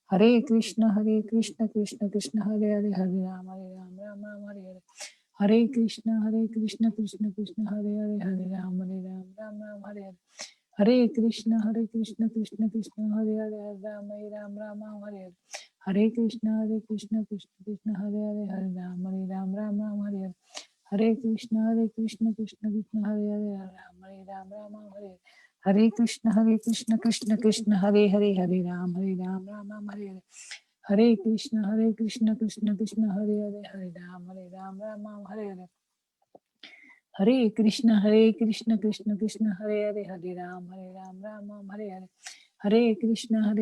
Hare Krishna Krishna Hare Hare, Hare Ram Hare Hare. Hare Krishna Krishna Hare Hare, Hare Ram Hare Hare. Hare Krishna Krishna Hare Hare, Hare Ram Hare Hare. Hare Krishna Krishna Hare Hare, Hare Ram Hare Hare. Hare Krishna Krishna Hare Hare, Hare Ram Hare Hare. Hare Krishna Krishna Hare Hare, Hare Ram Hare Hare. Hare Krishna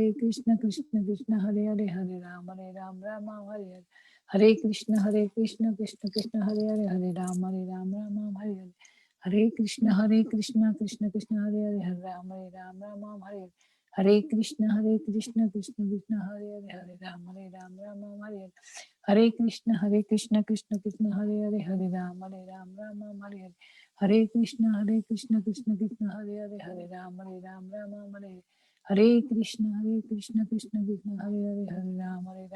Krishna Hare Hare, Hare Ram Hare Hare. Hare Krishna Krishna Hare Hare, Hare Ram Hare Hare. Hare Krishna Krishna Hare Hare, Hare Ram Hare Hare. Hare Krishna Krishna Hare Hare, Hare Ram Hare Hare. Hare Krishna Krishna Hare Hare, Hare Ram Hare Hare. Hare Krishna Krishna Hare Hare, Hare Ram Hare Hare. Hare Krishna Krishna Hare Hare, Hare Ram Hare Hare. Hare Krishna Krishna Hare Hare, Hare Ram Hare Hare. Hare Krishna Krishna Hare Hare, Hare Ram Hare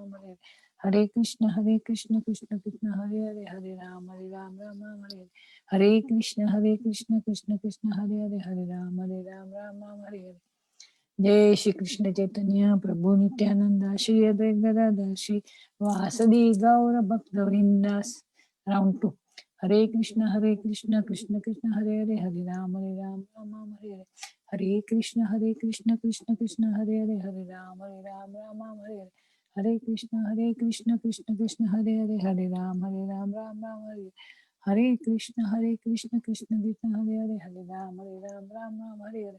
Hare. Hare Krishna Krishna Hare Hare, Hare Ram Hare. Hare Krishna Krishna Hare Hare, Hare Ram Hare. Hare Krishna Krishna Hare Hare, Hare Ram Hare. जय श्री कृष्ण चैतन्य प्रभु नित्यानंद श्री अद्वैत गदाधर श्री वासुदेव गौर भक्त Vrinda's round 2. Hare Krishna Krishna Krishna Hare Hare, Hare Ram Ram Ram Hare Hare. Hare Krishna Krishna Krishna Hare Hare, Hare Ram Ram Hare Hare. Hare Krishna Krishna Hare Hare, Hare Ram Ram Ram Hare. Hare Krishna Krishna Krishna Hare Hare, Hare Ram Ram Hare Hare.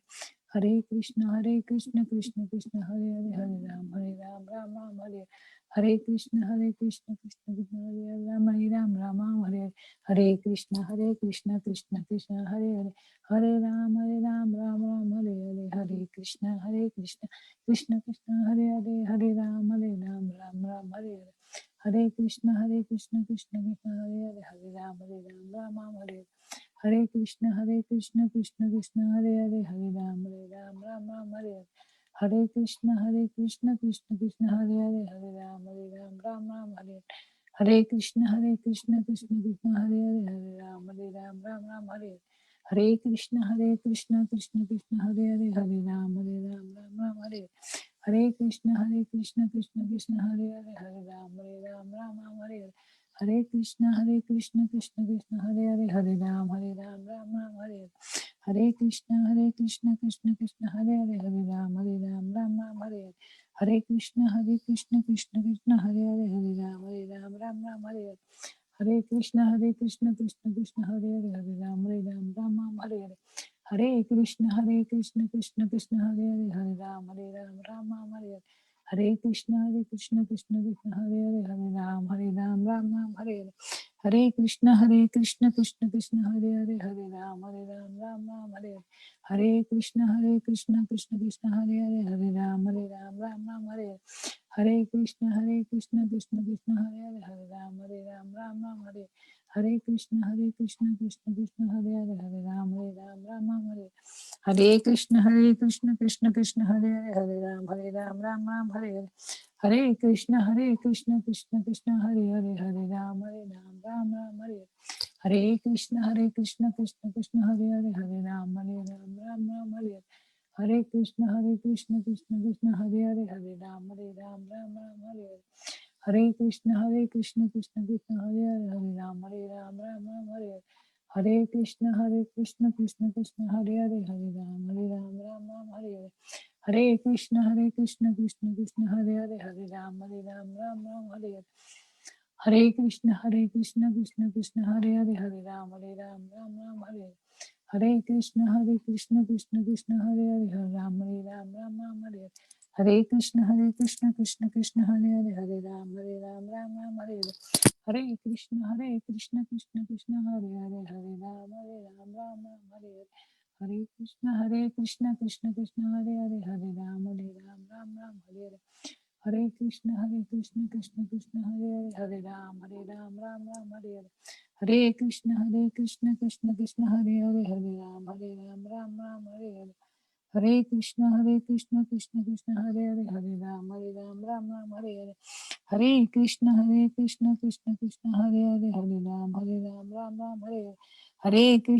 Hare Krishna Krishna Hare Hare, Hare Ram Ram Hare. Hare Krishna Krishna Hare Hare, Ram Ram Hare Hare. Hare Krishna Krishna Hare Hare, Hare Ram Ram Hare Hare. Hare Krishna Krishna Hare Hare, Hare Ram Ram Hare Hare. Hare Krishna Krishna Hare Hare, Hare Ram Hare. Hare Krishna Krishna Hare Hare, Hare Ram Hare Hare. Hare Krishna Krishna Hare Hare, Hare Ram Hare. Hare Krishna Krishna Hare Hare, Hare Ram Hare. Hare Krishna Krishna Krishna Hare Hare, Hare Ram Ram Ram Hare. Hare Krishna Krishna Krishna Hare Hare, Hare Ram Ram Ram Hare. Hare Krishna Krishna Krishna Hare Hare, Hare Ram Ram Ram Hare. Hare Krishna Krishna Krishna Hare Hare, Hare Ram Ram Ram Hare. Hare Krishna Krishna Krishna Hare Hare, Hare Ram Ram Ram Hare. Hare Krishna Krishna Krishna Hare Hare, Hare Ram Ram Hare. Hare Krishna Krishna Krishna Hare Hare, Hare Ram Ram Hare. Hare Krishna Krishna Krishna Hare Hare, Hare Ram Ram Hare. Hare Krishna Krishna Krishna Hare Hare, Hare Ram Ram Hare. Hare Krishna Krishna Krishna Hare Hare, Hare Ram Ram Hare. Hare Krishna Krishna Krishna Hare Hare, Hare Ram Ram Hare. Hare Krishna Krishna Krishna Hare Hare, Hare Ram Ram Hare. Hare Krishna Krishna Krishna Hare Hare, Hare Ram Ram Hare. Hare Krishna Krishna Krishna Hare Hare, Hare Ram Ram Hare. Hare Krishna Krishna Krishna Hare Hare, Hare Ram Ram Hare. Hare Krishna Krishna Krishna Hare Hare, Hare Ram Ram Hare. Hare Krishna Krishna Krishna Hare Hare, Hare Ram Ram Hare. Hare Krishna Krishna Krishna Hare Hare, Hare Ram Ram Hare. Hare Krishna Krishna Krishna Hare Hare, Hare Ram Ram Hare. Hare Krishna Krishna Krishna Hare Hare, Hare Ram Ram Hare. Hare Krishna Krishna Krishna Hare Hare, Hare Ram Ram Hare. Hare Krishna Krishna Krishna Hare Hare, Hare Ram Ram Hare. Hare Krishna Krishna Krishna Hare Hare, Hare Ram Ram Hare. Hare Krishna Krishna Krishna Hare Hare, Hare Ram Ram Hare. Hare Krishna Krishna Krishna Hare Hare, Hare Ram Ram Hare. Hare Krishna Krishna Krishna Hare Hare, Hare Ram Ram Hare. Hare Krishna Krishna Krishna Hare Hare, Hare Ram Ram Hare. Hare Krishna Krishna Krishna Hare Hare, Hare Ram Ram Hare. Hare Krishna Krishna Krishna Hare Hare, Hare Ram Ram Hare. Hare Krishna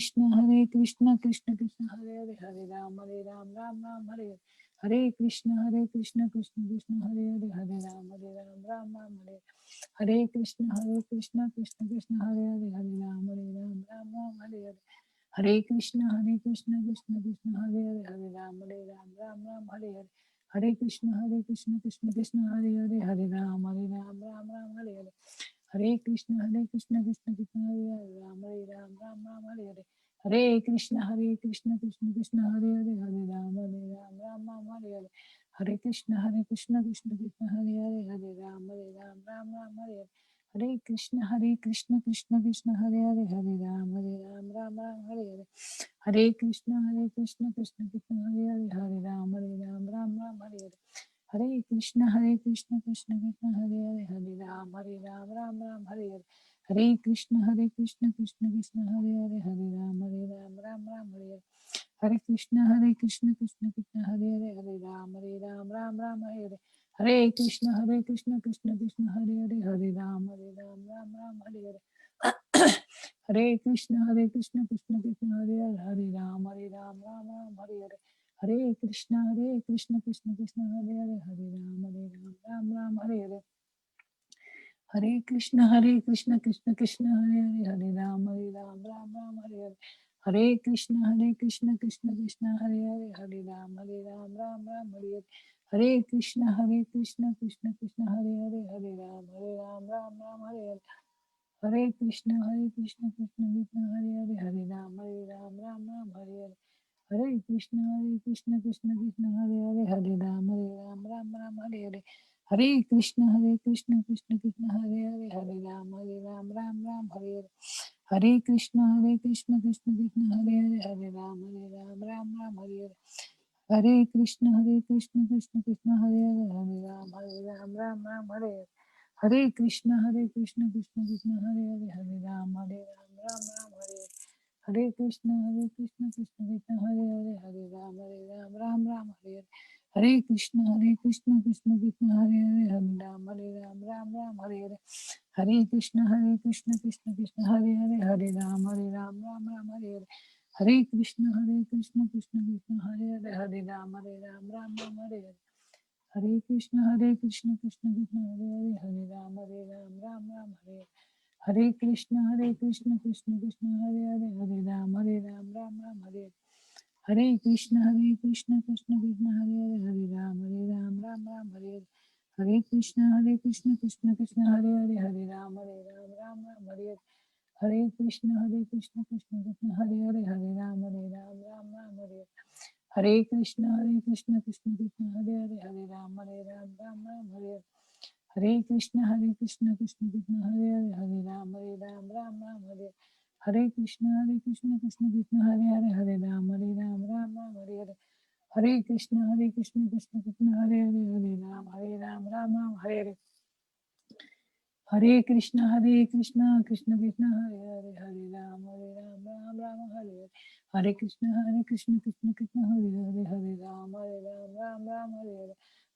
Krishna Krishna Hare Hare, Hare Ram Ram Hare. Hare Krishna Krishna Krishna Hare Hare, Hare Ram Ram Hare. Hare Krishna Krishna Krishna Hare Hare, Hare Ram Ram Hare. Hare Krishna Krishna Hare Hare, Hare Ram Ram Hare. Hare Krishna Krishna Krishna Hare Hare, Ram Ram Hare. Hare Krishna Krishna Krishna Hare Hare, Hare Ram Ram Hare. Hare Krishna Krishna Krishna Hare Hare, Hare Ram Ram Hare. Hare Krishna Krishna Krishna Hare Hare, Hare Ram Ram Hare. Hare Krishna Krishna Krishna Hare Hare, Hare Ram Ram Hare. Hare Krishna Krishna Krishna Hare Hare, Hare Ram Ram Hare. Hare Krishna Krishna Krishna Hare Hare, Hare Ram Ram Hare. Hare Krishna Krishna Krishna Hare Hare, Hare Ram Ram Hare. Hare Krishna Krishna Krishna Hare Hare, Hare Ram Ram Hare. Hare Krishna Krishna Krishna Hare Hare, Hare Ram Ram Hare. Hare Krishna Krishna Krishna Hare Hare, Hare Ram Ram Hare. Hare Krishna Krishna Krishna Hare Hare, Hare Ram Ram Hare. Hare Krishna Krishna Krishna Hare Hare, Hare Ram Ram Hare. Hare Krishna Krishna Krishna Hare Hare, Hare Ram Hare. Hare Krishna Krishna Krishna Hare Hare, Hare Ram Ram Hare. Hare Krishna Krishna Krishna Hare Hare, Hare Ram Ram Hare. Hare Krishna Krishna Krishna Hare Hare, Hare Ram Ram Hare. Hare Krishna Krishna Krishna Hare Hare, Hare Ram Ram Hare. Hare Krishna Krishna Krishna Hare Hare, Hare Ram Hare. Hare Krishna Krishna Krishna Hare Hare, Hare Ram Hare. Hare Krishna Krishna Krishna Hare Hare, Hare Ram Hare. Hare Krishna Krishna Krishna Hare Hare, Hare Ram Hare. Hare Krishna Krishna Krishna Hare Hare, Hare Ram Hare. Hare Krishna, Krishna Krishna, Hare Hare, Hare Ram, Ram Hare Hare. Hare Krishna, Krishna Krishna, Hare Hare, Hare Ram, Ram Hare. Hare Krishna, Krishna Krishna, Hare Hare, Hare Ram, Ram Hare. Hare Krishna, Krishna Krishna, Hare Hare, Hare Ram, Ram Hare. Hare Krishna, Krishna Krishna, Hare Hare, Hare Ram, Ram Hare. Hare Krishna, Krishna Krishna, Hare Hare, Hare Ram, Ram Hare. Hare Krishna, Krishna Krishna, Hare Hare, Hare Ram, Ram Hare. Hare Krishna, Krishna Krishna, Hare Hare, Hare Ram, Ram Hare. Hare Krishna, Krishna Krishna, Hare Hare, Hare Ram, Ram Hare. Hare Krishna, Krishna Krishna, Hare Hare, Hare Ram, Ram Hare. Hare Krishna, Krishna Krishna, Hare Hare, Hare Ram, Ram Hare. Hare Krishna, Krishna Krishna, Hare Hare, Hare Ram, Ram Hare. Hare Krishna, Krishna Krishna, Hare Hare, Hare Ram, Ram Hare.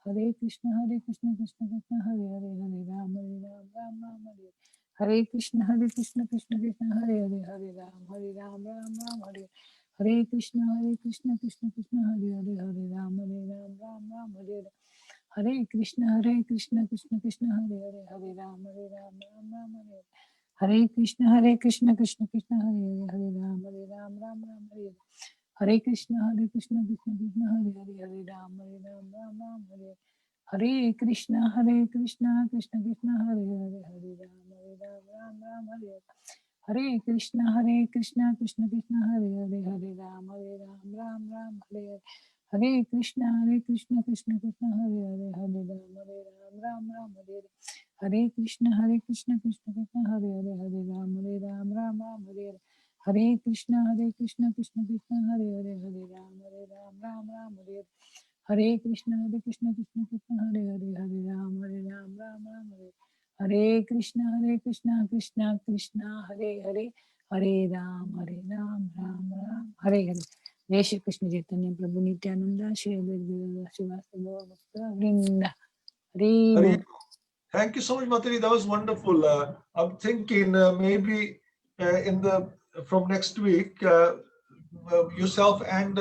Hare Krishna, Krishna Krishna, Hare Hare, Hare Ram, Ram Hare. Hare Krishna, Krishna Krishna, Hare Hare, Hare Ram, Ram Hare. Hare Krishna, Krishna Krishna, Hare Hare, Hare Ram, Ram Hare. Hare Krishna, Krishna Krishna, Hare Hare, Hare Ram, Ram Hare. Hare Krishna, Krishna Krishna, Hare Hare, Hare Ram, Ram Hare. Hare Krishna, Krishna Krishna, Hare Hare, Hare Ram, Ram Hare. Hare Krishna, Krishna Krishna, Hare Hare, Hare Ram, Ram Hare. Hare Krishna, Krishna Krishna, Hare Hare, Hare Ram, Ram Hare. Hare Krishna, Krishna Krishna, Hare Hare, Hare Ram, Ram Hare. Hare Krishna, Krishna Krishna, Hare Hare, Hare Ram, Ram Hare. Hare Krishna, Krishna Krishna, Hare Hare, Hare Ram, Ram Hare. Hare Krishna, Krishna Krishna, Hare Hare, Hare Ram, Ram Ram, Hare Hare. Jai Shri Krishna Chaitanya Prabhu Nityananda, Shri Advaita Srivastava Bhakta Vrinda. Hare Hare, Bol. thank you so much, Mataji. That was wonderful. I'm thinking maybe from next week, yourself and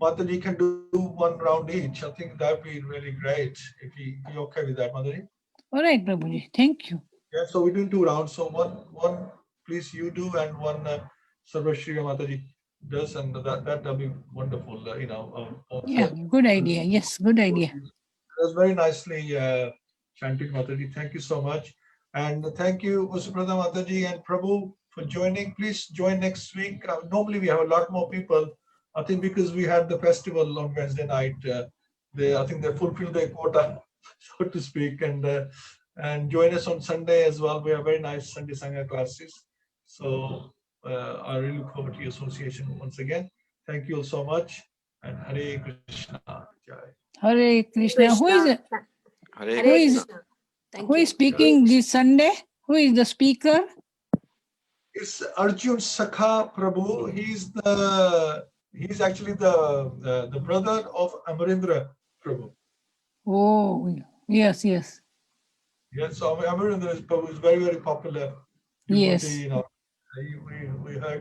Mataji can do one round each. I think that'd be really great if you're okay with that, Mataji. All right, Prabhuji. Thank you. Yeah, so we're doing 2 rounds. So one please you do, and one Sarvashri Mataji does, and that'll be wonderful. Yeah, good idea. Yes, good idea. That's very nicely chanted, Mataji. Thank you so much. And thank you, Usuprada Mataji and Prabhu, for joining. Please join next week. Normally, we have a lot more people. I think because we had the festival on Wednesday night, I think they fulfilled their quota, so to speak. And join us on Sunday as well. We have very nice Sunday Sangha classes. So I really look forward to your association once again. Thank you all so much. And Hare Krishna. Jai. Hare Krishna. Who is it? Hare Who is- Krishna. Thank Who you. is speaking this Sunday? Who is the speaker? It's Arjun Sakha Prabhu. He's actually the brother of Amarendra Prabhu. Oh, yes. Yes, so Amarendra Prabhu is very, very popular. Yes. Devotee, we heard